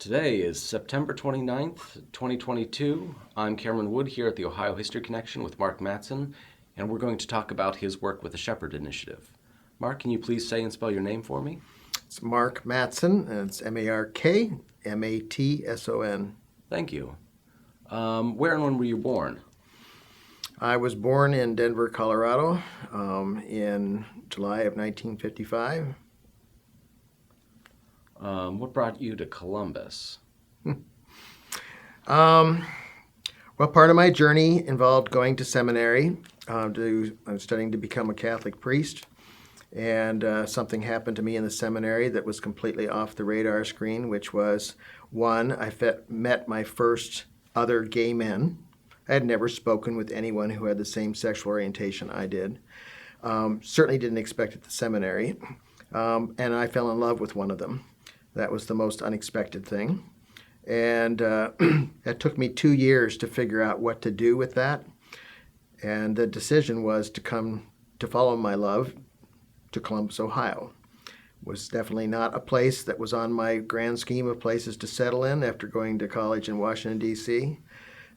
Today is September 29th, 2022. I'm Cameron Wood here at the Ohio History Connection with Mark Matson, and we're going to talk about his work with the Shepherd Initiative. Mark, can you please say and spell your name for me? It's Mark Matson, and it's Markmatson. Thank you. Where and when were you born? I was born in Denver, Colorado, in July of 1955. What brought you to Columbus? Well, part of my journey involved going to seminary. I'm studying to become a Catholic priest, and something happened to me in the seminary that was completely off the radar screen, which was, one, I met my first other gay men. I had never spoken with anyone who had the same sexual orientation I did. Certainly didn't expect it at the seminary, and I fell in love with one of them. That was the most unexpected thing. And it took me 2 years to figure out what to do with that. And the decision was to follow my love to Columbus, Ohio. It was definitely not a place that was on my grand scheme of places to settle in after going to college in Washington, D.C.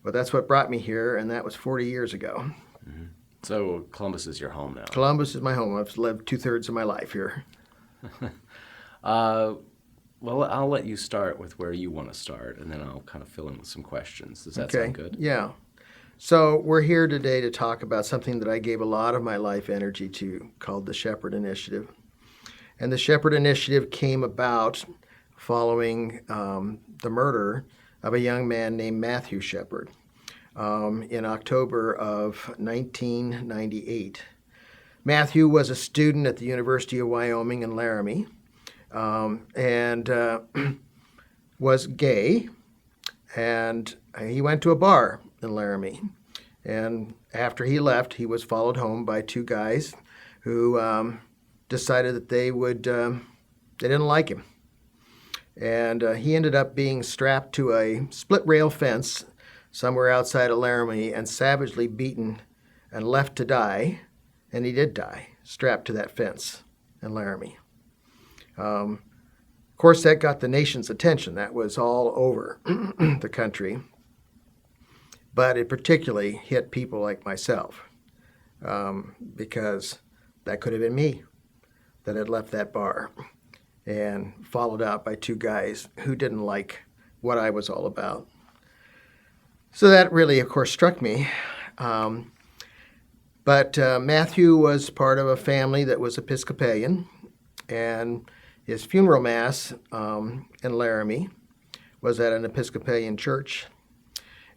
But that's what brought me here, and that was 40 years ago. Mm-hmm. So Columbus is your home now? Columbus is my home. I've lived 2/3 of my life here. Well, I'll let you start with where you want to start, and then I'll kind of fill in with some questions. Does that sound good? Yeah. So we're here today to talk about something that I gave a lot of my life energy to, called the Shepherd Initiative. And the Shepherd Initiative came about following the murder of a young man named Matthew Shepherd in October of 1998. Matthew was a student at the University of Wyoming in Laramie. And was gay, and he went to a bar in Laramie. And after he left, he was followed home by two guys who decided that they didn't like him. And he ended up being strapped to a split rail fence somewhere outside of Laramie and savagely beaten and left to die. And he did die, strapped to that fence in Laramie. Of course, that got the nation's attention. That was all over the country. But it particularly hit people like myself, because that could have been me that had left that bar and followed out by two guys who didn't like what I was all about. So that really, of course, struck me. But Matthew was part of a family that was Episcopalian, and his funeral mass in Laramie was at an Episcopalian church,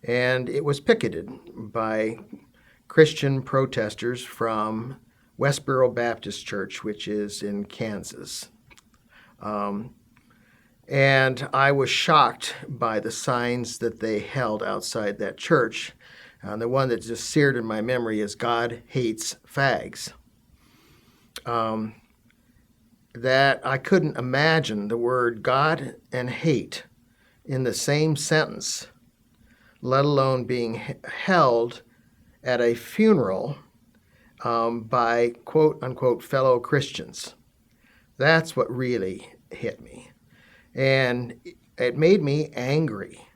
and it was picketed by Christian protesters from Westboro Baptist Church, which is in Kansas. And I was shocked by the signs that they held outside that church. The one that just seared in my memory is "God hates fags." That I couldn't imagine the word God and hate in the same sentence, let alone being held at a funeral by quote-unquote fellow Christians. That's what really hit me. And it made me angry.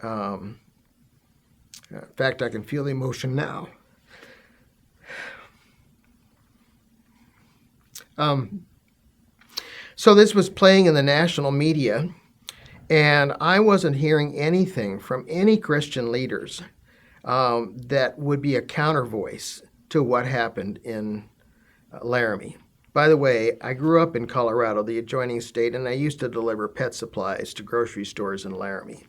In fact, I can feel the emotion now. So this was playing in the national media, and I wasn't hearing anything from any Christian leaders that would be a counter voice to what happened in Laramie. By the way, I grew up in Colorado, the adjoining state, and I used to deliver pet supplies to grocery stores in Laramie.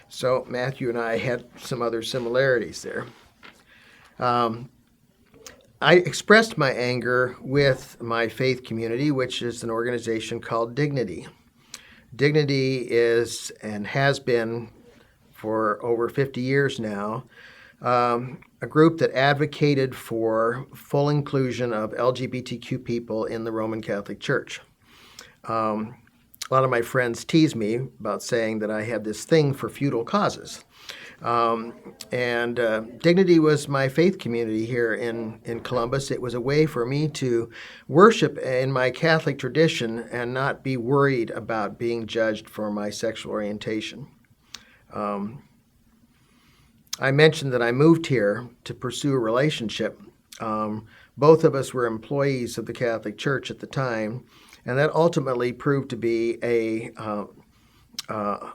So Matthew and I had some other similarities there. I expressed my anger with my faith community, which is an organization called Dignity. Dignity is and has been for over 50 years now, a group that advocated for full inclusion of LGBTQ people in the Roman Catholic Church. a lot of my friends tease me about saying that I have this thing for feudal causes. And Dignity was my faith community here in Columbus. It was a way for me to worship in my Catholic tradition and not be worried about being judged for my sexual orientation. I mentioned that I moved here to pursue a relationship. Both of us were employees of the Catholic Church at the time, and that ultimately proved to be a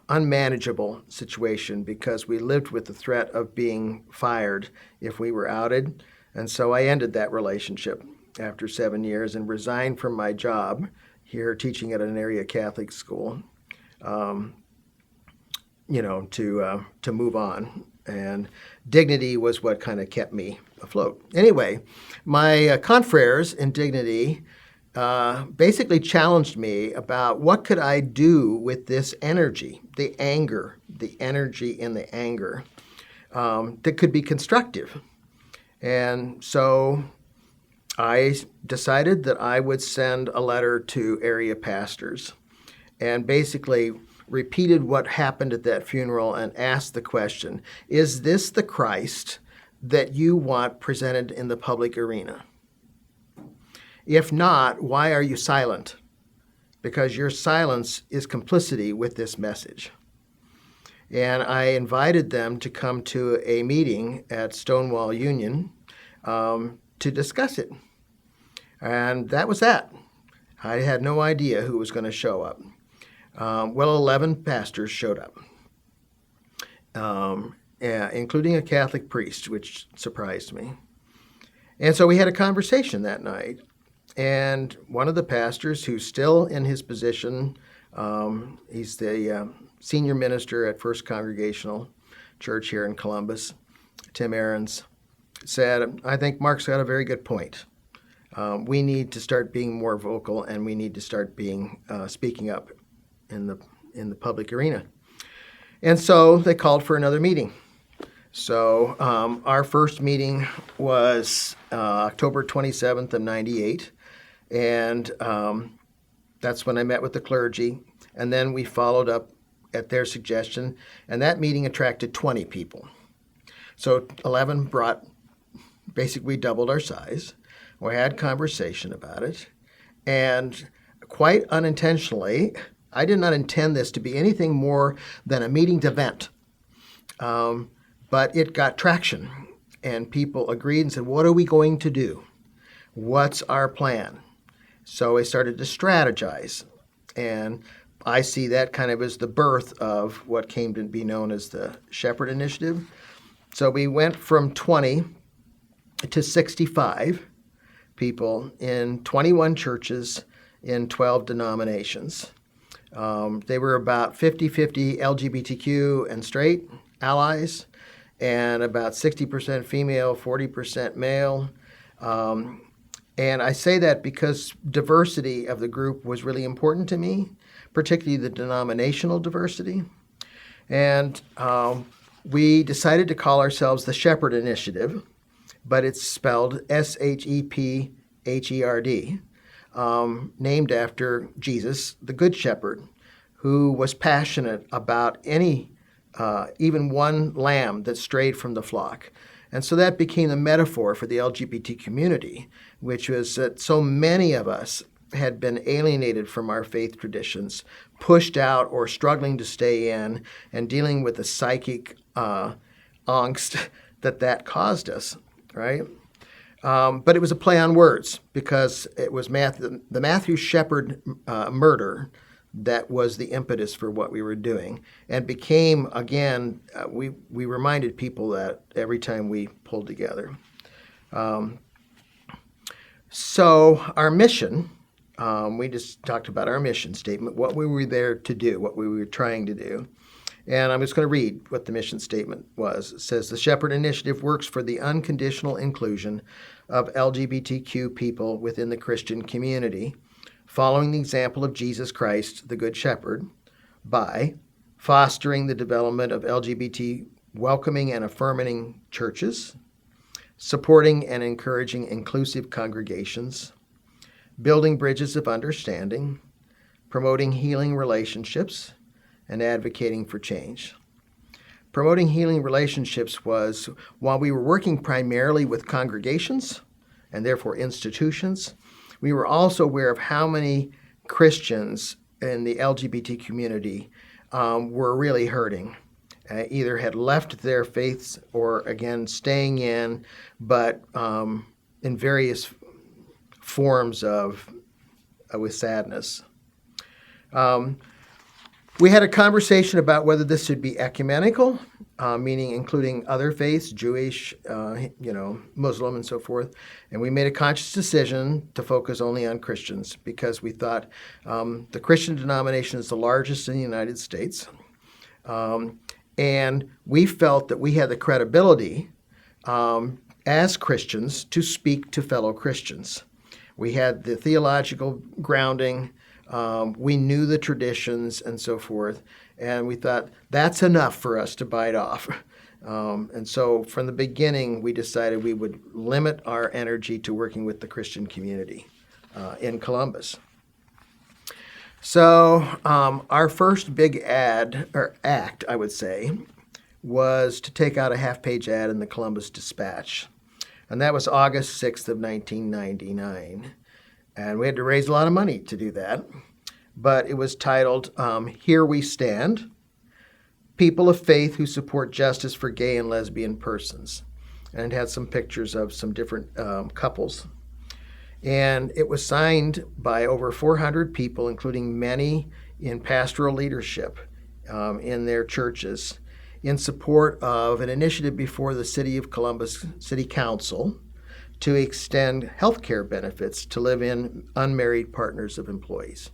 unmanageable situation because we lived with the threat of being fired if we were outed. And so I ended that relationship after 7 years and resigned from my job here teaching at an area Catholic school, to move on. And Dignity was what kind of kept me afloat. Anyway, my confreres in Dignity basically challenged me about what could I do with this energy, the energy in the anger that could be constructive. And so I decided that I would send a letter to area pastors and basically repeated what happened at that funeral and asked the question, is this the Christ that you want presented in the public arena? If not, why are you silent? Because your silence is complicity with this message. And I invited them to come to a meeting at Stonewall Union to discuss it. And that was that. I had no idea who was going to show up. 11 pastors showed up, including a Catholic priest, which surprised me. And so we had a conversation that night. And one of the pastors, who's still in his position, he's the senior minister at First Congregational Church here in Columbus, Tim Ahrens, said, I think Mark's got a very good point. We need to start being more vocal, and we need to start being speaking up in the public arena. And so they called for another meeting. So our first meeting was October 27th of 98. And that's when I met with the clergy. And then we followed up at their suggestion. And that meeting attracted 20 people. So 11 basically doubled our size. We had conversation about it. And quite unintentionally, I did not intend this to be anything more than a meeting to vent. But it got traction. And people agreed and said, what are we going to do? What's our plan? So I started to strategize, and I see that kind of as the birth of what came to be known as the Shepherd Initiative. So we went from 20 to 65 people in 21 churches in 12 denominations. They were about 50-50 LGBTQ and straight allies, and about 60% female, 40% male. And I say that because diversity of the group was really important to me, particularly the denominational diversity. And we decided to call ourselves the Shepherd Initiative, but it's spelled SHEPHERD, named after Jesus, the Good Shepherd, who was passionate about any, even one lamb that strayed from the flock. And so that became the metaphor for the LGBT community, which was that so many of us had been alienated from our faith traditions, pushed out or struggling to stay in, and dealing with the psychic angst that caused us, right? But it was a play on words because it was the Matthew Shepard murder that was the impetus for what we were doing, and became, again, we reminded people that every time we pulled together. So our mission, we just talked about our mission statement, what we were there to do, what we were trying to do. And I'm just going to read what the mission statement was. It says, the Shepherd Initiative works for the unconditional inclusion of LGBTQ people within the Christian community, following the example of Jesus Christ, the Good Shepherd, by fostering the development of LGBT welcoming and affirming churches, supporting and encouraging inclusive congregations, building bridges of understanding, promoting healing relationships, and advocating for change. Promoting healing relationships was, while we were working primarily with congregations and therefore institutions, we were also aware of how many Christians in the LGBT community were really hurting. Either had left their faiths or, again, staying in, but in various forms of with sadness. We had a conversation about whether this should be ecumenical, meaning including other faiths, Jewish, Muslim, and so forth. And we made a conscious decision to focus only on Christians because we thought the Christian denomination is the largest in the United States. And we felt that we had the credibility as Christians to speak to fellow Christians. We had the theological grounding. We knew the traditions and so forth, and we thought that's enough for us to bite off. And so from the beginning, we decided we would limit our energy to working with the Christian community in Columbus. So our first big act, I would say, was to take out a half-page ad in the Columbus Dispatch. And that was August 6th of 1999. And we had to raise a lot of money to do that. But it was titled, Here We Stand, People of Faith Who Support Justice for Gay and Lesbian Persons. And it had some pictures of some different couples. And it was signed by over 400 people, including many in pastoral leadership in their churches, in support of an initiative before the City of Columbus City Council to extend health care benefits to live-in unmarried partners of employees.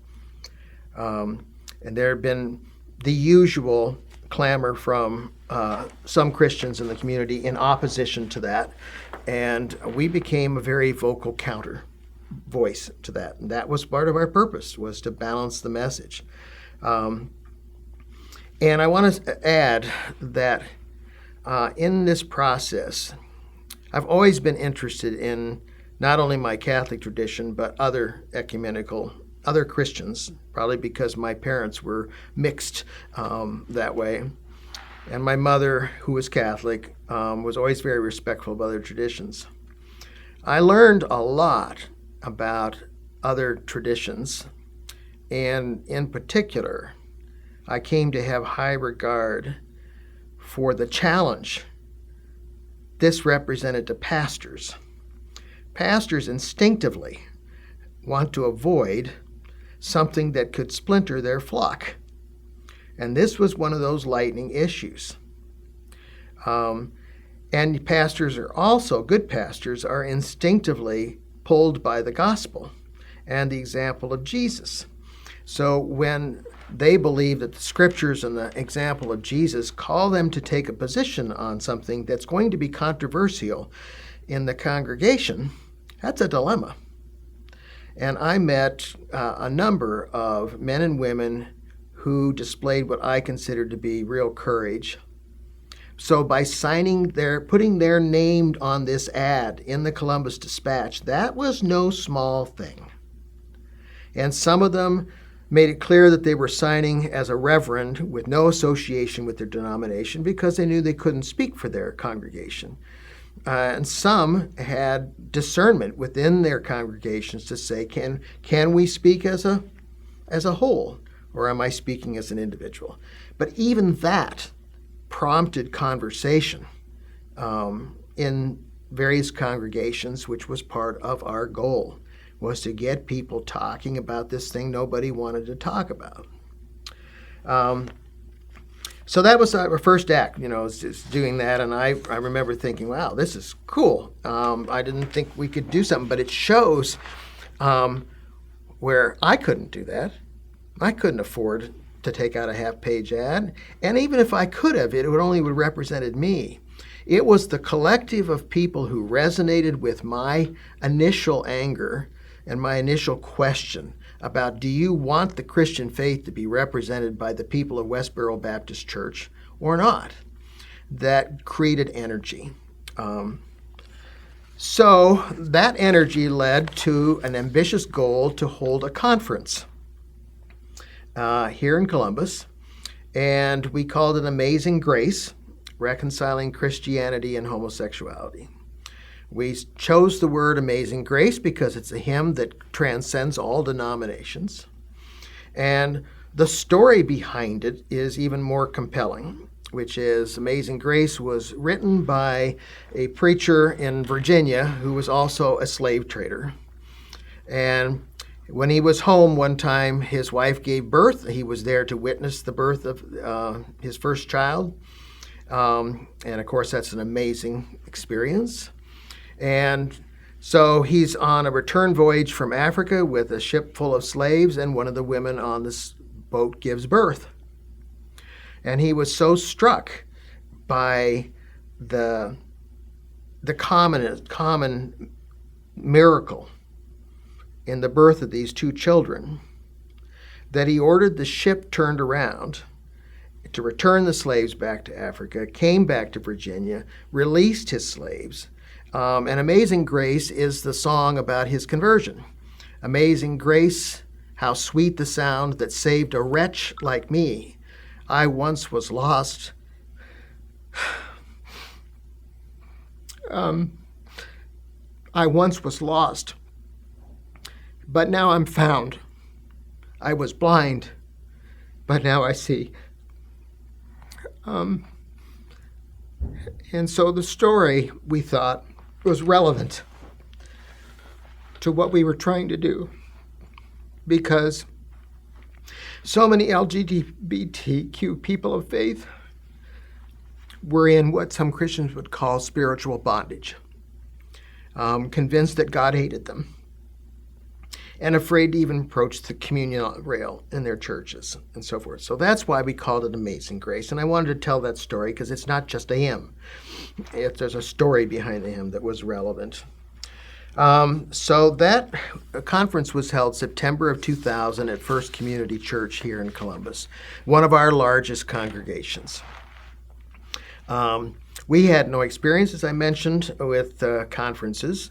And there had been the usual clamor from some Christians in the community in opposition to that, and we became a very vocal counter voice to that. And that was part of our purpose, was to balance the message. And I want to add that in this process, I've always been interested in not only my Catholic tradition, but other Christians, probably because my parents were mixed that way. And my mother, who was Catholic, was always very respectful of other traditions. I learned a lot about other traditions, and in particular, I came to have high regard for the challenge this represented to pastors. Pastors instinctively want to avoid something that could splinter their flock. And this was one of those lightning issues. And pastors are also, good pastors, are instinctively pulled by the gospel and the example of Jesus. So when they believe that the scriptures and the example of Jesus call them to take a position on something that's going to be controversial in the congregation, that's a dilemma. And I met a number of men and women who displayed what I considered to be real courage. So by putting their name on this ad in the Columbus Dispatch, that was no small thing. And some of them made it clear that they were signing as a reverend with no association with their denomination because they knew they couldn't speak for their congregation. And some had discernment within their congregations to say, can we speak as a whole, or am I speaking as an individual? But even that prompted conversation in various congregations, which was part of our goal, was to get people talking about this thing nobody wanted to talk about. So that was our first act, just doing that. And I remember thinking, wow, this is cool. I didn't think we could do something, but it shows where I couldn't do that. I couldn't afford to take out a half-page ad. And even if I could have, it would only have represented me. It was the collective of people who resonated with my initial anger and my initial question about, do you want the Christian faith to be represented by the people of Westboro Baptist Church or not, that created energy. So that energy led to an ambitious goal to hold a conference. here in Columbus, and we called it Amazing Grace, Reconciling Christianity and Homosexuality. We chose the word Amazing Grace because it's a hymn that transcends all denominations. And the story behind it is even more compelling, which is Amazing Grace was written by a preacher in Virginia who was also a slave trader. And when he was home one time, his wife gave birth. He was there to witness the birth of his first child. And of course, that's an amazing experience. And so he's on a return voyage from Africa with a ship full of slaves, and one of the women on this boat gives birth. And he was so struck by the common miracle in the birth of these two children that he ordered the ship turned around to return the slaves back to Africa, came back to Virginia, released his slaves. And Amazing Grace is the song about his conversion. Amazing grace, how sweet the sound that saved a wretch like me. I once was lost. I once was lost, but now I'm found. I was blind, but now I see. And so the story, we thought, was relevant to what we were trying to do, because so many LGBTQ people of faith were in what some Christians would call spiritual bondage, convinced that God hated them, and afraid to even approach the communion rail in their churches and so forth. So that's why we called it Amazing Grace. And I wanted to tell that story because it's not just a hymn. There's a story behind the hymn that was relevant. So that conference was held September of 2000 at First Community Church here in Columbus, one of our largest congregations. We had no experience, as I mentioned, with conferences,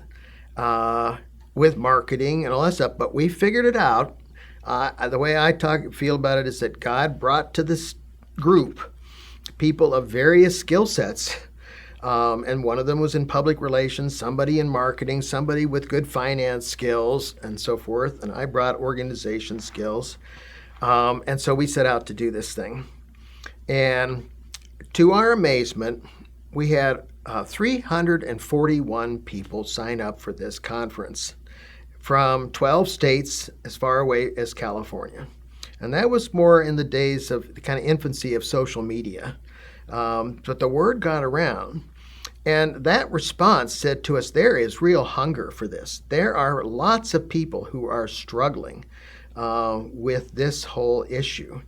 with marketing and all that stuff, but we figured it out. The way I feel about it is that God brought to this group people of various skill sets. And one of them was in public relations, somebody in marketing, somebody with good finance skills, and so forth. And I brought organization skills. And so we set out to do this thing. And to our amazement, we had 341 people sign up for this conference from 12 states as far away as California. And that was more in the days of the kind of infancy of social media. But the word got around. And that response said to us, there is real hunger for this. There are lots of people who are struggling with this whole issue.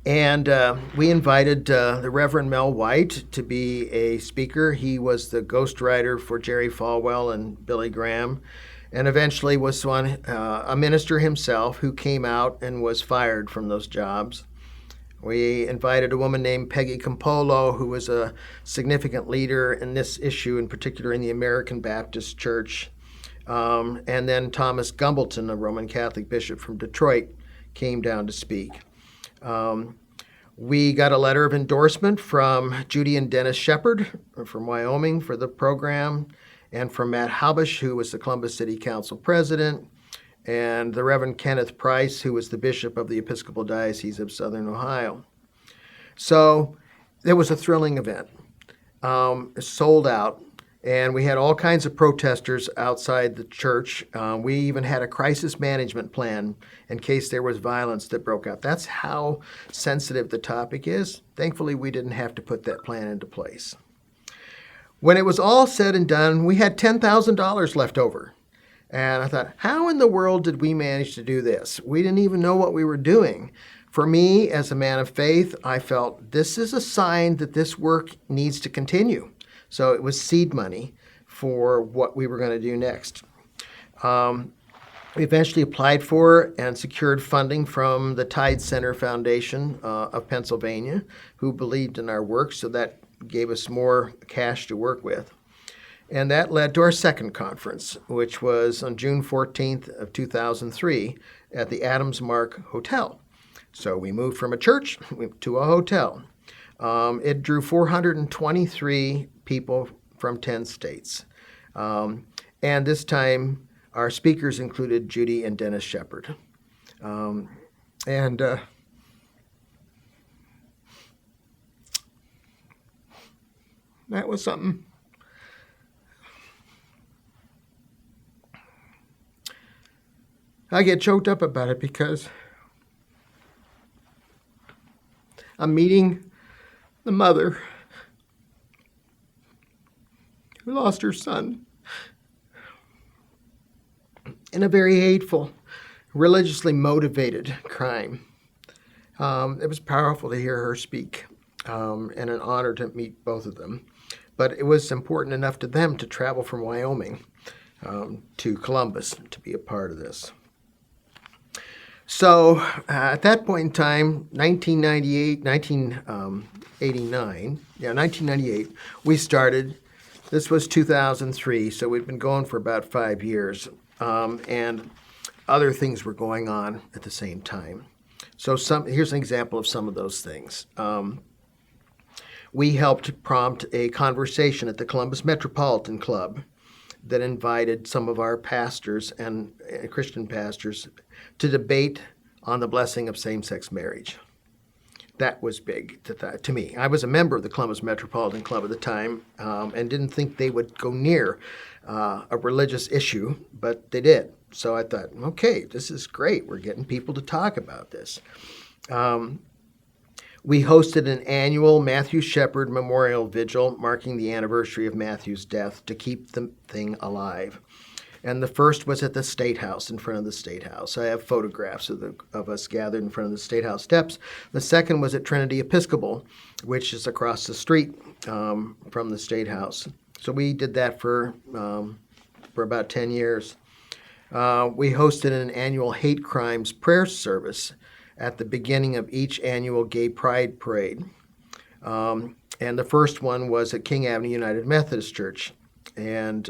And we invited the Reverend Mel White to be a speaker. He was the ghostwriter for Jerry Falwell and Billy Graham, and eventually was a minister himself who came out and was fired from those jobs. We invited a woman named Peggy Campolo, who was a significant leader in this issue, in particular in the American Baptist Church. And then Thomas Gumbleton, a Roman Catholic bishop from Detroit, came down to speak. We got a letter of endorsement from Judy and Dennis Shepard from Wyoming for the program, and from Matt Habush, who was the Columbus City Council president, and the Reverend Kenneth Price, who was the bishop of the Episcopal Diocese of Southern Ohio. So it was a thrilling event. Sold out. And we had all kinds of protesters outside the church. We even had a crisis management plan in case there was violence that broke out. That's how sensitive the topic is. Thankfully, we didn't have to put that plan into place. When it was all said and done, we had $10,000 left over. And I thought, how in the world did we manage to do this? We didn't even know what we were doing. For me, as a man of faith, I felt this is a sign that this work needs to continue. So it was seed money for what we were going to do next. We eventually applied for and secured funding from the Tide Center Foundation of Pennsylvania, who believed in our work, so that gave us more cash to work with. And that led to our second conference, which was on June 14th of 2003 at the Adams Mark Hotel. So we moved from a church to a hotel. It drew 423 people from 10 states. And this time, our speakers included Judy and Dennis Shepard. That was something. I get choked up about it because I'm meeting the mother who lost her son in a very hateful, religiously motivated crime. It was powerful to hear her speak, and an honor to meet both of them. But it was important enough to them to travel from Wyoming to Columbus to be a part of this. So at that point in time, 1998, we started. This was 2003, so we'd been going for about 5 years, and other things were going on at the same time. So here's an example of some of those things. We helped prompt a conversation at the Columbus Metropolitan Club that invited some of our pastors and Christian pastors to debate on the blessing of same-sex marriage. That was big to me. I was a member of the Columbus Metropolitan Club at the time and didn't think they would go near a religious issue, but they did. So I thought, okay, this is great. We're getting people to talk about this. We hosted an annual Matthew Shepard Memorial Vigil marking the anniversary of Matthew's death to keep the thing alive. And the first was at the State House, in front of the State House. I have photographs of us gathered in front of the State House steps. The second was at Trinity Episcopal, which is across the street from the State House. So we did that for about 10 years. We hosted an annual hate crimes prayer service at the beginning of each annual Gay Pride Parade. And the first one was at King Avenue United Methodist Church. And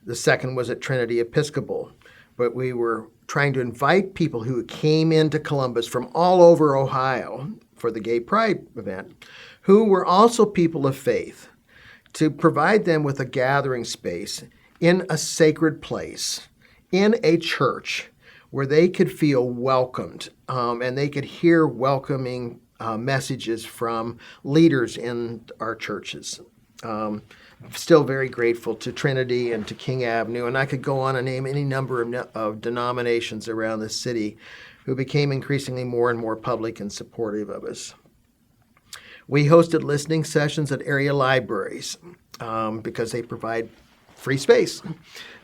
the second was at Trinity Episcopal. But we were trying to invite people who came into Columbus from all over Ohio for the Gay Pride event, who were also people of faith, to provide them with a gathering space in a sacred place, in a church, where they could feel welcomed and they could hear welcoming messages from leaders in our churches. Still very grateful to Trinity and to King Avenue, and I could go on and name any number of denominations around the city who became increasingly more and more public and supportive of us. We hosted listening sessions at area libraries because they provide free space.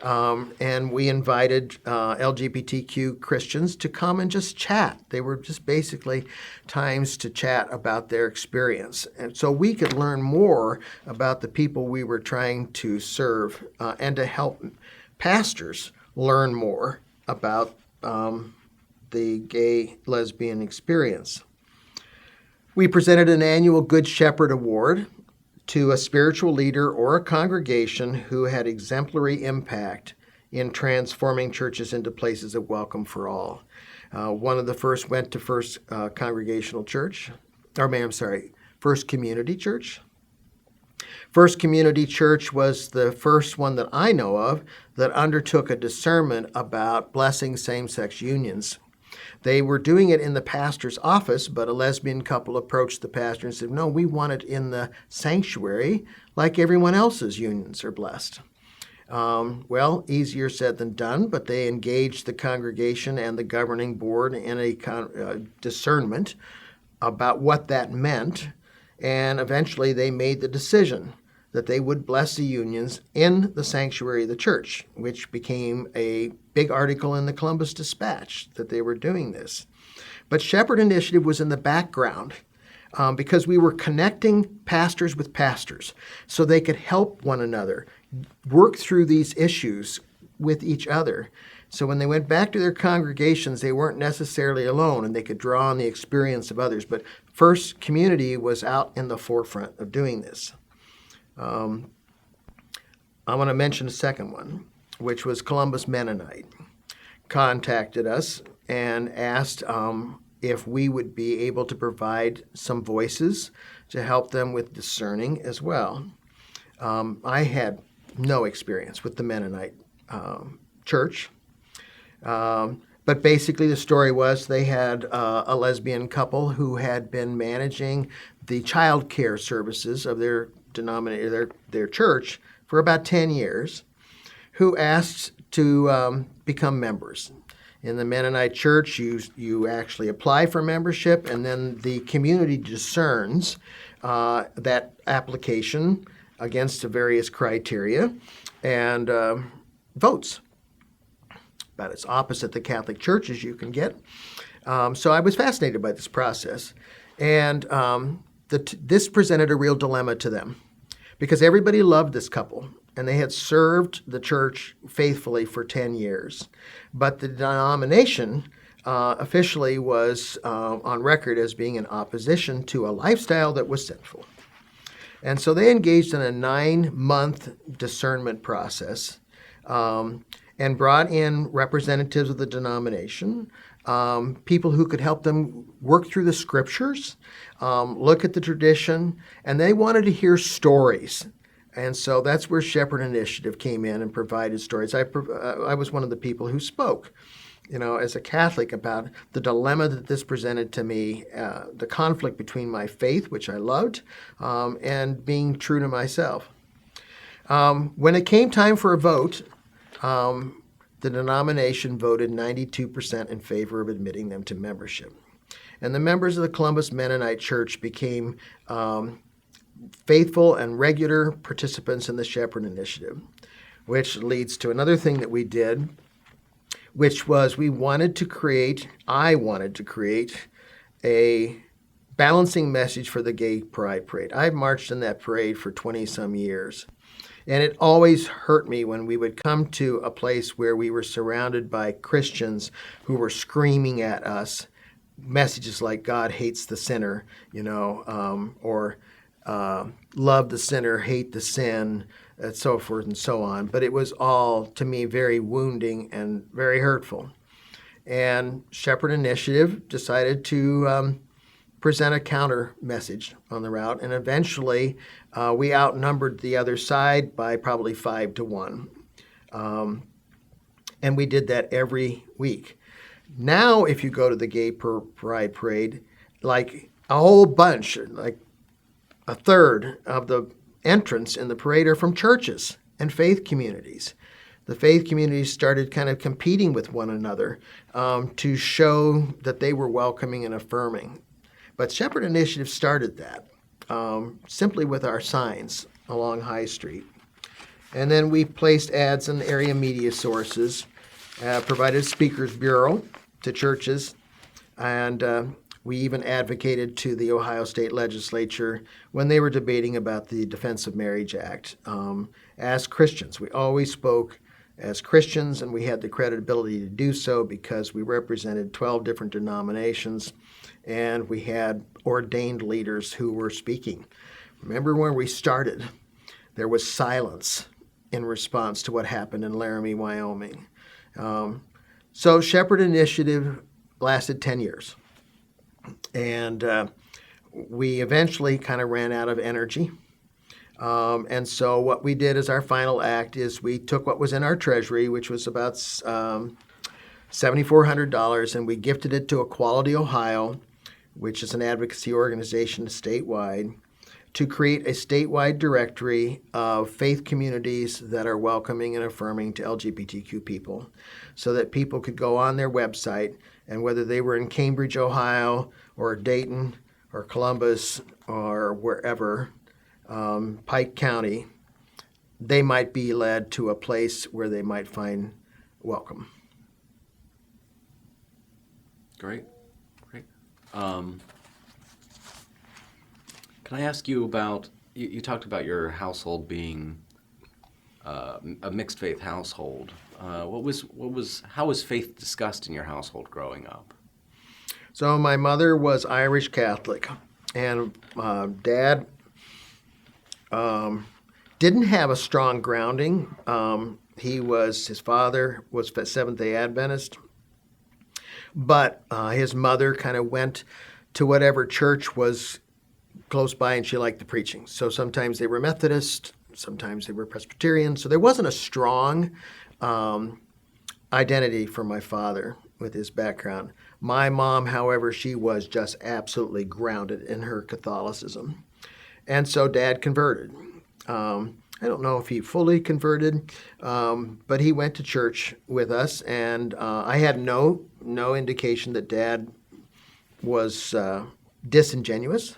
And we invited LGBTQ Christians to come and just chat. They were just basically times to chat about their experience. And so we could learn more about the people we were trying to serve and to help pastors learn more about the gay lesbian experience. We presented an annual Good Shepherd Award to a spiritual leader or a congregation who had exemplary impact in transforming churches into places of welcome for all. One of the first went to First First Community Church. First Community Church was the first one that I know of that undertook a discernment about blessing same-sex unions. They were doing it in the pastor's office, but a lesbian couple approached the pastor and said, no, we want it in the sanctuary like everyone else's unions are blessed. Well, easier said than done, but they engaged the congregation and the governing board in a discernment about what that meant, and eventually they made the decision that they would bless the unions in the sanctuary of the church, which became a big article in the Columbus Dispatch that they were doing this. But Shepherd Initiative was in the background because we were connecting pastors with pastors so they could help one another, work through these issues with each other. So when they went back to their congregations, they weren't necessarily alone and they could draw on the experience of others. But First Community was out in the forefront of doing this. I want to mention a second one, which was Columbus Mennonite, contacted us and asked if we would be able to provide some voices to help them with discerning as well. I had no experience with the Mennonite church, but basically the story was they had a lesbian couple who had been managing the child care services of their their church for about 10 years, who asked to become members. In the Mennonite church, you actually apply for membership, and then the community discerns that application against the various criteria and votes. About as opposite the Catholic Church as you can get. So I was fascinated by this process. And this presented a real dilemma to them because everybody loved this couple and they had served the church faithfully for 10 years. But the denomination officially was on record as being in opposition to a lifestyle that was sinful. And so they engaged in a 9-month discernment process and brought in representatives of the denomination, people who could help them work through the scriptures, look at the tradition, and they wanted to hear stories. And so that's where Shepherd Initiative came in and provided stories. I was one of the people who spoke, as a Catholic about the dilemma that this presented to me, the conflict between my faith, which I loved, and being true to myself. When it came time for a vote, the denomination voted 92% in favor of admitting them to membership. And the members of the Columbus Mennonite Church became faithful and regular participants in the Shepherd Initiative, which leads to another thing that we did, which was I wanted to create a balancing message for the Gay Pride Parade. I've marched in that parade for 20-some years. And it always hurt me when we would come to a place where we were surrounded by Christians who were screaming at us messages like God hates the sinner, or love the sinner, hate the sin, and so forth and so on. But it was all, to me, very wounding and very hurtful. And Shepherd Initiative decided to present a counter message on the route, and eventually we outnumbered the other side by probably 5-1. And we did that every week. Now, if you go to the Gay Pride Parade, like a whole bunch, like a third of the entrants in the parade are from churches and faith communities. The faith communities started kind of competing with one another to show that they were welcoming and affirming. But Shepherd Initiative started that simply with our signs along High Street. And then we placed ads in area media sources, provided a speakers bureau to churches, and we even advocated to the Ohio State Legislature when they were debating about the Defense of Marriage Act. As Christians, we always spoke as Christians, and we had the credibility to do so because we represented 12 different denominations, and we had ordained leaders who were speaking. Remember when we started, there was silence in response to what happened in Laramie, Wyoming. So Shepherd Initiative lasted 10 years. And we eventually kind of ran out of energy. And so what we did as our final act is we took what was in our treasury, which was about $7,400, and we gifted it to Equality Ohio, which is an advocacy organization statewide, to create a statewide directory of faith communities that are welcoming and affirming to LGBTQ people, so that people could go on their website, and whether they were in Cambridge, Ohio, or Dayton, or Columbus, or wherever, Pike County, they might be led to a place where they might find welcome. Great. Can I ask you about, you talked about your household being a mixed faith household. How was faith discussed in your household growing up? So my mother was Irish Catholic, and Dad didn't have a strong grounding. His father was Seventh-day Adventist, but his mother kind of went to whatever church was close by, and she liked the preaching. So sometimes they were Methodist, sometimes they were Presbyterian. So there wasn't a strong identity for my father with his background. My mom, however, she was just absolutely grounded in her Catholicism. And so Dad converted. I don't know if he fully converted, but he went to church with us, and I had no indication that Dad was disingenuous.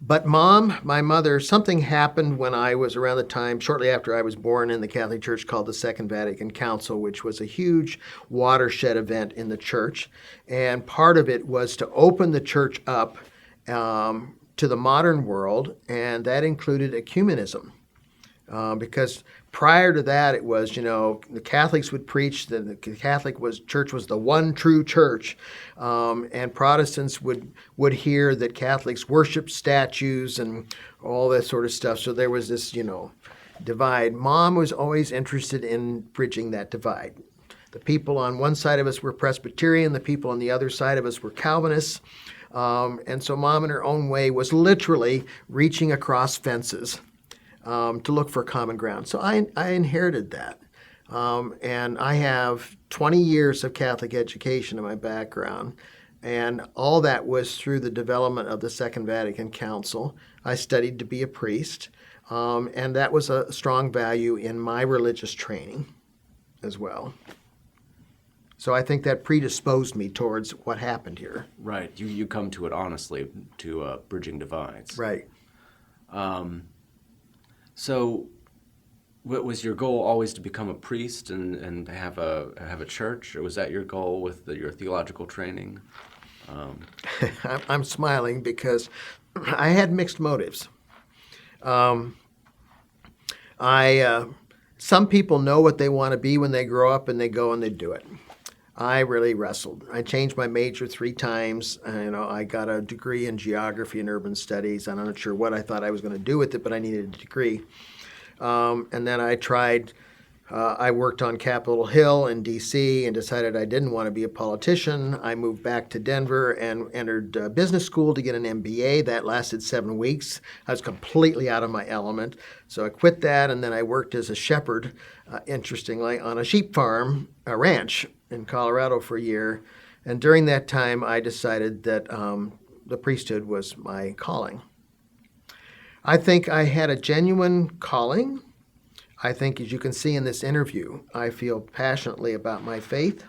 But Mom, my mother, something happened when I was around the time, shortly after I was born, in the Catholic Church called the Second Vatican Council, which was a huge watershed event in the church. And part of it was to open the church up to the modern world, and that included ecumenism. Because prior to that, it was, the Catholics would preach that the church was the one true church, and Protestants would hear that Catholics worship statues and all that sort of stuff. So there was this, divide. Mom was always interested in bridging that divide. The people on one side of us were Presbyterian, the people on the other side of us were Calvinists. And so Mom, in her own way, was literally reaching across fences to look for common ground. So I inherited that. And I have 20 years of Catholic education in my background. And all that was through the development of the Second Vatican Council. I studied to be a priest. And that was a strong value in my religious training as well. So I think that predisposed me towards what happened here. Right. You come to it honestly, to bridging divides. Right. So what was your goal, always to become a priest and have a church? Or was that your goal with your theological training? I'm smiling because I had mixed motives. Some people know what they want to be when they grow up, and they go and they do it. I really wrestled. I changed my major 3 times. I got a degree in geography and urban studies. I'm not sure what I thought I was going to do with it, but I needed a degree. And then I tried. I worked on Capitol Hill in D.C. and decided I didn't want to be a politician. I moved back to Denver and entered business school to get an MBA. That lasted 7 weeks. I was completely out of my element. So I quit that, and then I worked as a shepherd, interestingly, on a sheep farm, a ranch in Colorado for a year. And during that time, I decided that the priesthood was my calling. I think I had a genuine calling. I think, as you can see in this interview, I feel passionately about my faith,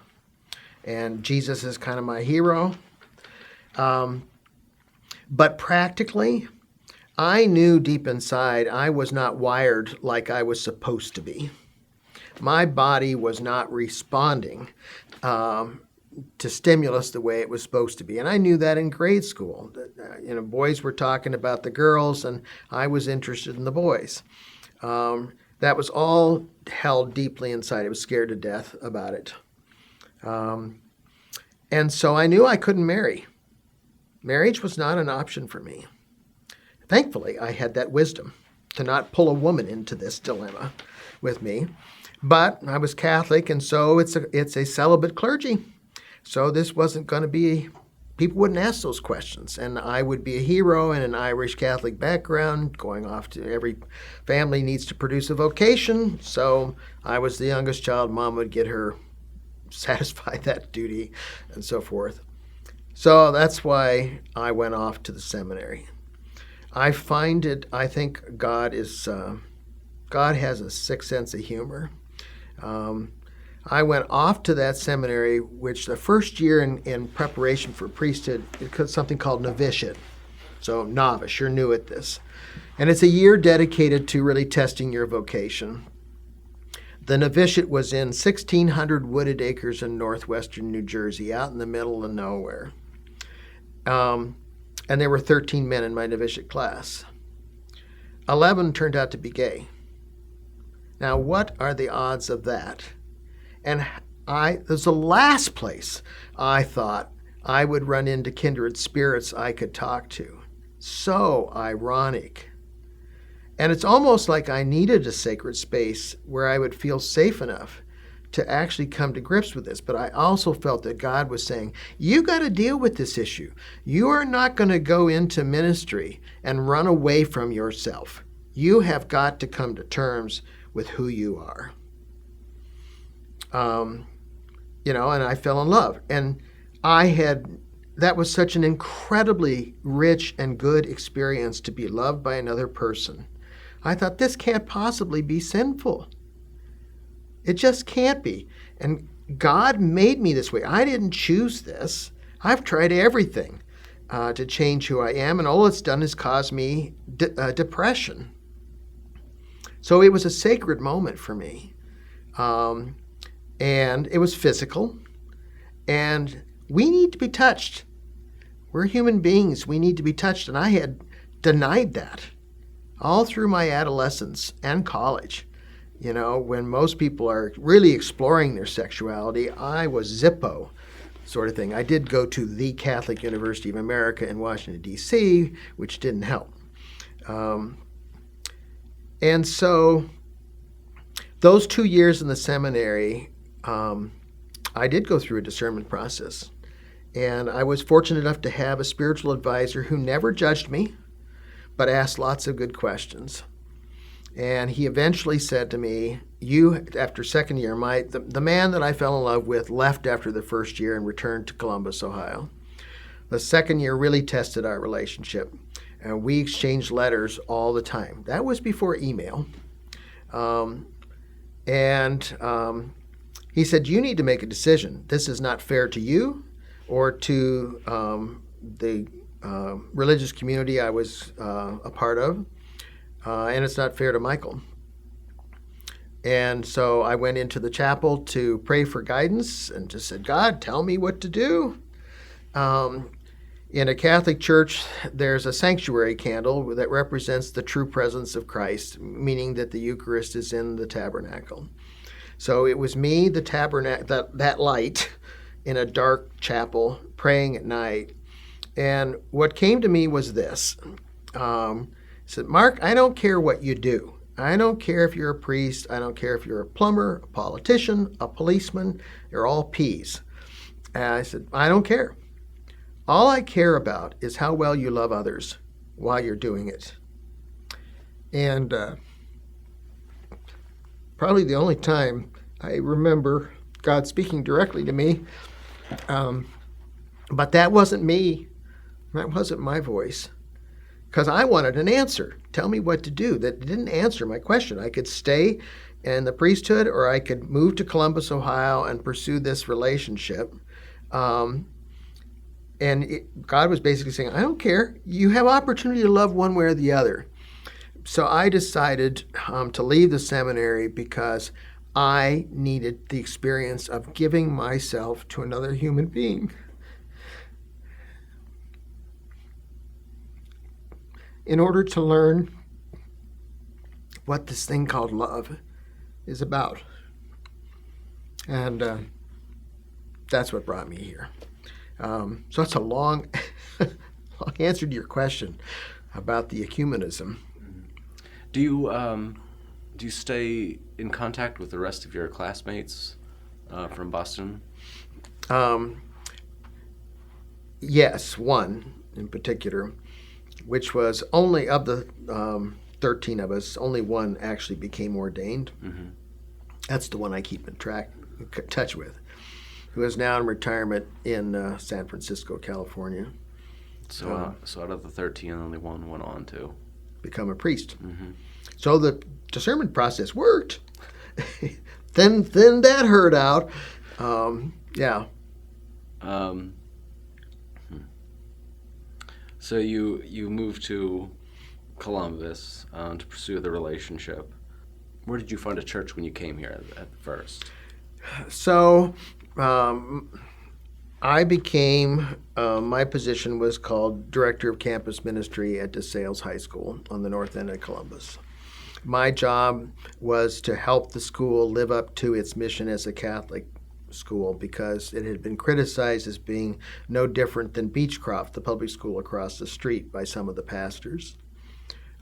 and Jesus is kind of my hero. But practically, I knew deep inside I was not wired like I was supposed to be. My body was not responding to stimulus the way it was supposed to be. And I knew that in grade school. Boys were talking about the girls, and I was interested in the boys. That was all held deeply inside. I was scared to death about it. And so I knew I couldn't marry. Marriage was not an option for me. Thankfully, I had that wisdom to not pull a woman into this dilemma with me. But I was Catholic, and so it's a celibate clergy. So this wasn't going to be, people wouldn't ask those questions. And I would be a hero in an Irish Catholic background, going off to every family needs to produce a vocation. So I was the youngest child. Mom would get her satisfy that duty and so forth. So that's why I went off to the seminary. I think God has a sixth sense of humor. I went off to that seminary, which the first year in preparation for priesthood, it's something called novitiate. So novice, you're new at this. And it's a year dedicated to really testing your vocation. The novitiate was in 1,600 wooded acres in northwestern New Jersey, out in the middle of nowhere. And there were 13 men in my novitiate class. 11 turned out to be gay. Now, what are the odds of that? And it was the last place I thought I would run into kindred spirits I could talk to. So ironic. And it's almost like I needed a sacred space where I would feel safe enough to actually come to grips with this. But I also felt that God was saying, you got to deal with this issue. You are not going to go into ministry and run away from yourself. You have got to come to terms with who you are. And I fell in love. And that was such an incredibly rich and good experience to be loved by another person. I thought, this can't possibly be sinful. It just can't be. And God made me this way. I didn't choose this. I've tried everything to change who I am, and all it's done is cause me depression. So it was a sacred moment for me. And it was physical. And we need to be touched. We're human beings. We need to be touched. And I had denied that all through my adolescence and college. When most people are really exploring their sexuality, I was Zippo sort of thing. I did go to the Catholic University of America in Washington, D.C., which didn't help. And so those 2 years in the seminary, I did go through a discernment process. And I was fortunate enough to have a spiritual advisor who never judged me, but asked lots of good questions. And he eventually said to me, after second year, the man that I fell in love with left after the first year and returned to Columbus, Ohio. The second year really tested our relationship, and we exchanged letters all the time. That was before email. He said, you need to make a decision. This is not fair to you or to the religious community I was a part of. And it's not fair to Michael. And so I went into the chapel to pray for guidance and just said, God, tell me what to do. In a Catholic church, there's a sanctuary candle that represents the true presence of Christ, meaning that the Eucharist is in the tabernacle. So it was me, the tabernacle, that light in a dark chapel, praying at night. And what came to me was this. Said, Mark, I don't care what you do. I don't care if you're a priest. I don't care if you're a plumber, a politician, a policeman. You're all peas. And I said, I don't care. All I care about is how well you love others while you're doing it. And probably the only time I remember God speaking directly to me, but that wasn't me. That wasn't my voice. Because I wanted an answer. Tell me what to do. That didn't answer my question. I could stay in the priesthood, or I could move to Columbus, Ohio, and pursue this relationship. God was basically saying, I don't care. You have opportunity to love one way or the other. So I decided to leave the seminary because I needed the experience of giving myself to another human being. In order to learn what this thing called love is about. And that's what brought me here. So that's a long answer to your question about the ecumenism. Do you stay in contact with the rest of your classmates from Boston? Yes, one in particular, which was only of the 13 of us, only one actually became ordained. Mm-hmm. That's the one I keep in touch with, who is now in retirement in San Francisco, California. So out of the 13, only one went on to become a priest. Mm-hmm. So the discernment process worked. then that hurt out. Yeah. So you moved to Columbus to pursue the relationship. Where did you find a church when you came here at first? So I became, my position was called Director of Campus Ministry at DeSales High School on the north end of Columbus. My job was to help the school live up to its mission as a Catholic school because it had been criticized as being no different than Beechcroft, the public school across the street, by some of the pastors.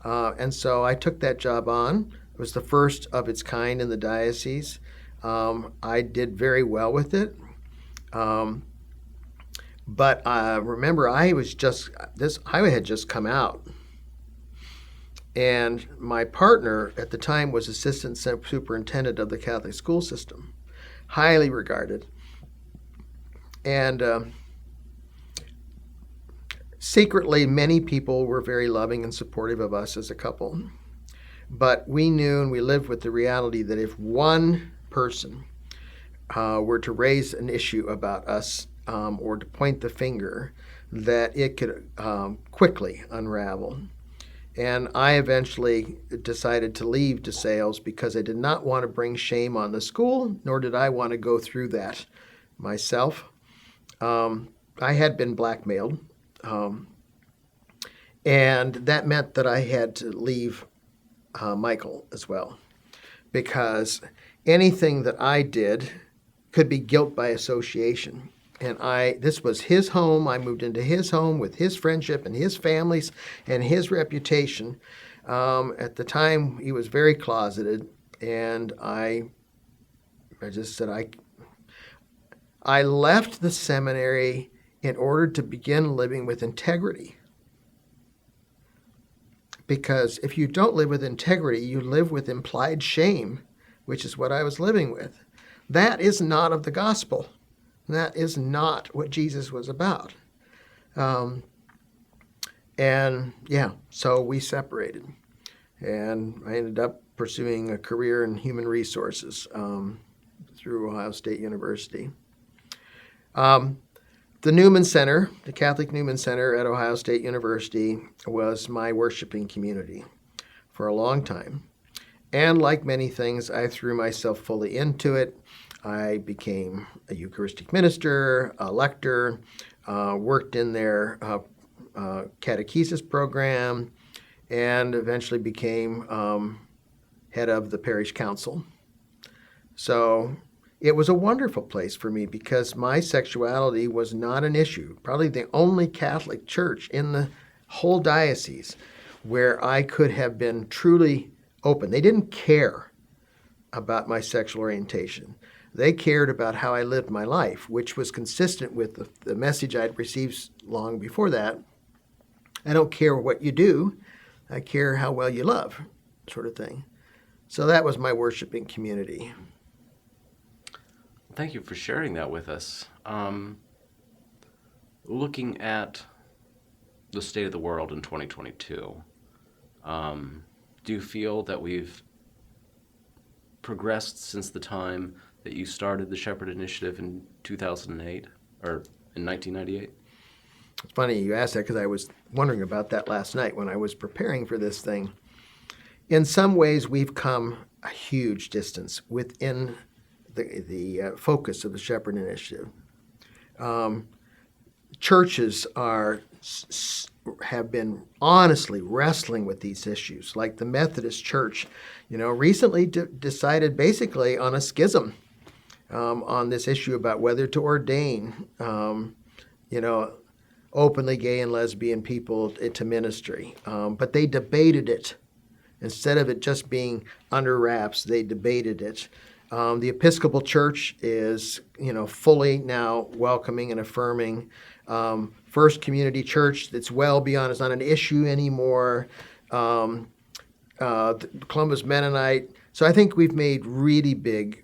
And so I took that job on. It was the first of its kind in the diocese. I did very well with it. But remember, I had just come out. And my partner at the time was assistant superintendent of the Catholic school system, highly regarded. And secretly, many people were very loving and supportive of us as a couple. But we knew and we lived with the reality that if one person were to raise an issue about us or to point the finger, that it could quickly unravel. And I eventually decided to leave DeSales because I did not want to bring shame on the school, nor did I want to go through that myself. I had been blackmailed, and that meant that I had to leave Michael as well, because anything that I did could be guilt by association. And this was his home. I moved into his home with his friendship and his families and his reputation. At the time, he was very closeted, and I just said, I left the seminary in order to begin living with integrity. Because if you don't live with integrity, you live with implied shame, which is what I was living with. That is not of the gospel. That is not what Jesus was about. So we separated. And I ended up pursuing a career in human resources through Ohio State University. The Newman Center, the Catholic Newman Center at Ohio State University, was my worshiping community for a long time. And like many things, I threw myself fully into it. I became a Eucharistic minister, a lector, worked in their catechesis program, and eventually became head of the parish council. So it was a wonderful place for me because my sexuality was not an issue. Probably the only Catholic church in the whole diocese where I could have been truly open. They didn't care about my sexual orientation. They cared about how I lived my life, which was consistent with the message I'd received long before that. I don't care what you do. I care how well you love, sort of thing. So that was my worshiping community. Thank you for sharing that with us. Looking at the state of the world in 2022, do you feel that we've progressed since the time that you started the Shepherd Initiative in 2008 or in 1998? It's funny you asked that because I was wondering about that last night when I was preparing for this thing. In some ways, we've come a huge distance within the focus of the Shepherd Initiative. Churches have been honestly wrestling with these issues, like the Methodist Church, recently decided basically on a schism on this issue about whether to ordain, openly gay and lesbian people to ministry. But they debated it. Instead of it just being under wraps, they debated it. The Episcopal Church is, fully now welcoming and affirming. First Community Church, that's well beyond, it's not an issue anymore. The Columbus Mennonite. So I think we've made really big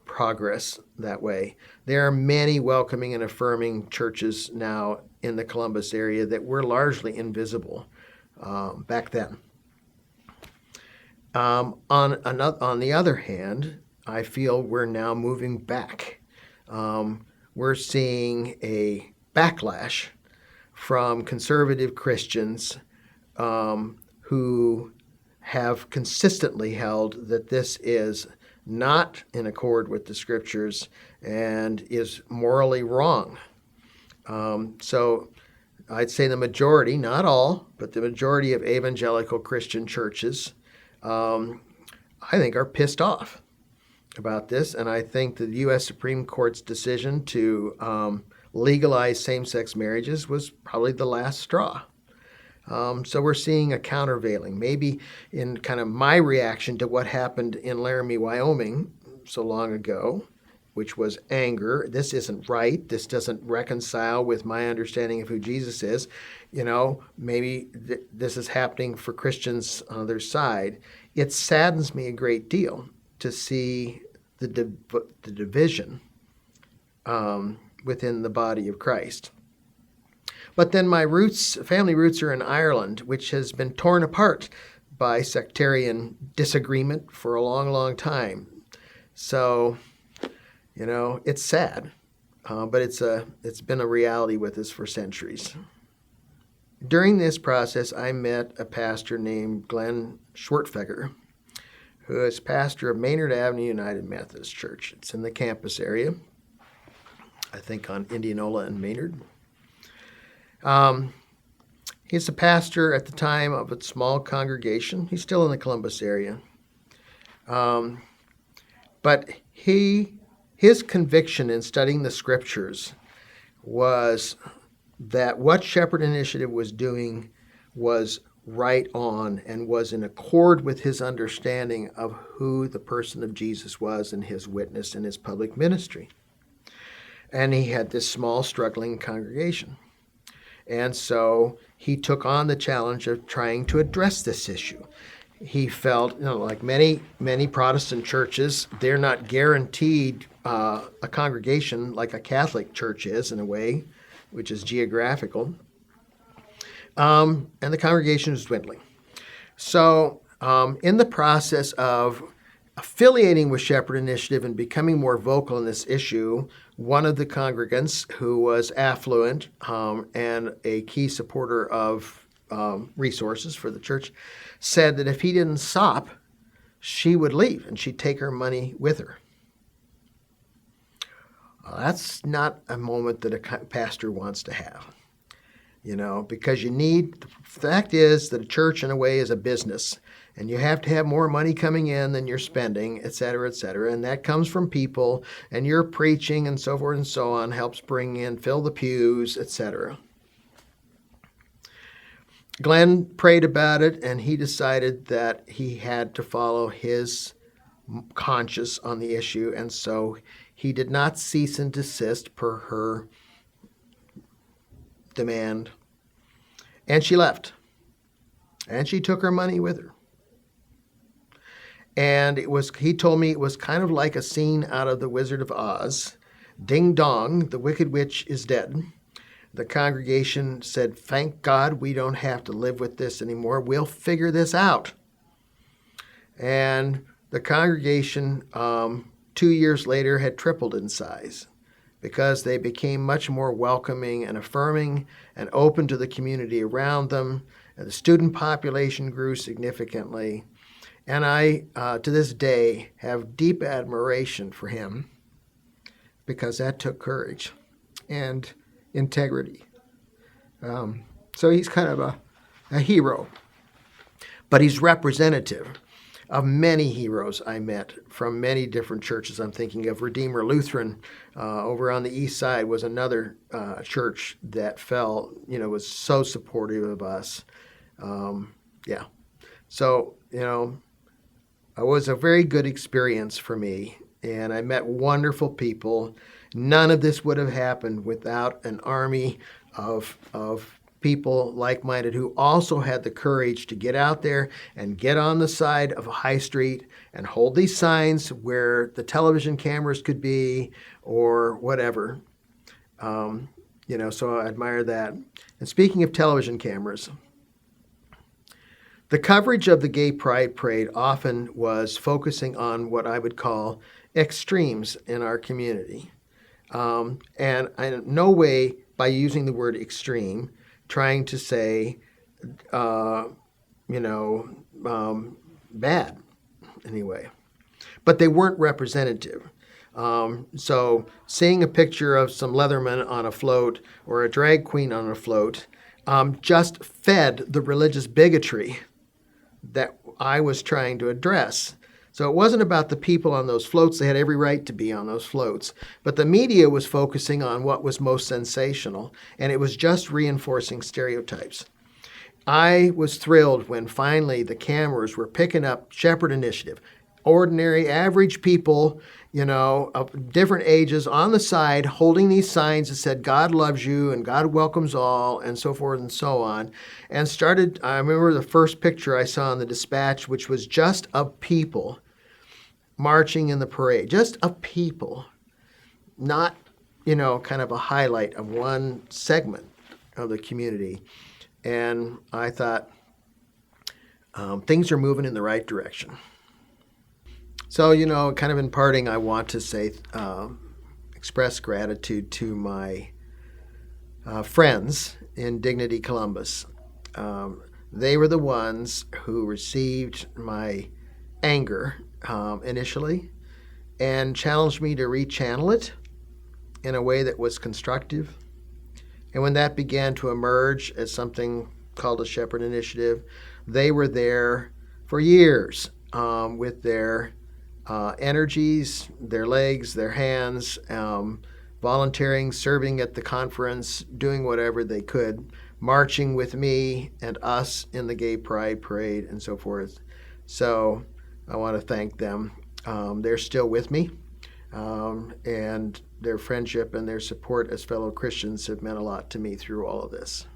progress that way. There are many welcoming and affirming churches now in the Columbus area that were largely invisible back then. On the other hand, I feel we're now moving back. We're seeing a backlash from conservative Christians who have consistently held that this is not in accord with the Scriptures and is morally wrong. So I'd say the majority, not all, but the majority of evangelical Christian churches I think are pissed off about this, and I think the U.S. Supreme Court's decision to legalize same-sex marriages was probably the last straw. So we're seeing a countervailing, maybe in kind of my reaction to what happened in Laramie, Wyoming so long ago, which was anger. This isn't right. This doesn't reconcile with my understanding of who Jesus is. Maybe this is happening for Christians on the other side. It saddens me a great deal to see the division within the body of Christ. But then my family roots are in Ireland, which has been torn apart by sectarian disagreement for a long, long time. So, it's sad, but it's been a reality with us for centuries. During this process, I met a pastor named Glenn Schwertfeger, who is pastor of Maynard Avenue United Methodist Church. It's in the campus area, I think on Indianola and Maynard. He's a pastor at the time of a small congregation. He's still in the Columbus area. But his conviction in studying the scriptures was that what Shepherd Initiative was doing was right on and was in accord with his understanding of who the person of Jesus was and his witness in his public ministry. And he had this small, struggling congregation. And so he took on the challenge of trying to address this issue. He felt, like many Protestant churches, they're not guaranteed a congregation like a Catholic church is in a way, which is geographical. And the congregation is dwindling. So in the process of affiliating with Shepherd Initiative and becoming more vocal in this issue, one of the congregants who was affluent and a key supporter of resources for the church said that if he didn't stop, she would leave and she'd take her money with her. That's not a moment that a pastor wants to have, because the fact is that a church in a way is a business. And you have to have more money coming in than you're spending, et cetera, and that comes from people, and your preaching and so forth and so on helps fill the pews, etc. Glenn prayed about it, and he decided that he had to follow his conscience on the issue, and so he did not cease and desist per her demand, and she left, and she took her money with her. And he told me it was kind of like a scene out of The Wizard of Oz. Ding dong, the Wicked Witch is dead. The congregation said, thank God we don't have to live with this anymore. We'll figure this out. And the congregation, 2 years later, had tripled in size because they became much more welcoming and affirming and open to the community around them. And the student population grew significantly. And I, to this day, have deep admiration for him because that took courage and integrity. So he's kind of a hero, but he's representative of many heroes I met from many different churches. I'm thinking of Redeemer Lutheran over on the east side was another church that was so supportive of us. So, it was a very good experience for me, and I met wonderful people. None of this would have happened without an army of people like-minded who also had the courage to get out there and get on the side of High Street and hold these signs where the television cameras could be or whatever. So I admire that. And speaking of television cameras, the coverage of the Gay Pride Parade often was focusing on what I would call extremes in our community. And in no way, by using the word extreme, trying to say, bad, anyway. But they weren't representative. So seeing a picture of some Leatherman on a float or a drag queen on a float just fed the religious bigotry that I was trying to address. So it wasn't about the people on those floats. They had every right to be on those floats. But the media was focusing on what was most sensational, and it was just reinforcing stereotypes. I was thrilled when finally the cameras were picking up Shepherd Initiative. Ordinary, average people, of different ages on the side holding these signs that said, God loves you and God welcomes all, and so forth and so on. And I remember the first picture I saw in the dispatch, which was just of people marching in the parade, just of people, not, kind of a highlight of one segment of the community. And I thought, things are moving in the right direction. So, kind of in parting, I want to say, express gratitude to my friends in Dignity Columbus. They were the ones who received my anger initially and challenged me to rechannel it in a way that was constructive. And when that began to emerge as something called a Shepherd Initiative, they were there for years with their energies, their legs, their hands, volunteering, serving at the conference, doing whatever they could, marching with me and us in the Gay Pride Parade and so forth. So I want to thank them. They're still with me, and their friendship and their support as fellow Christians have meant a lot to me through all of this.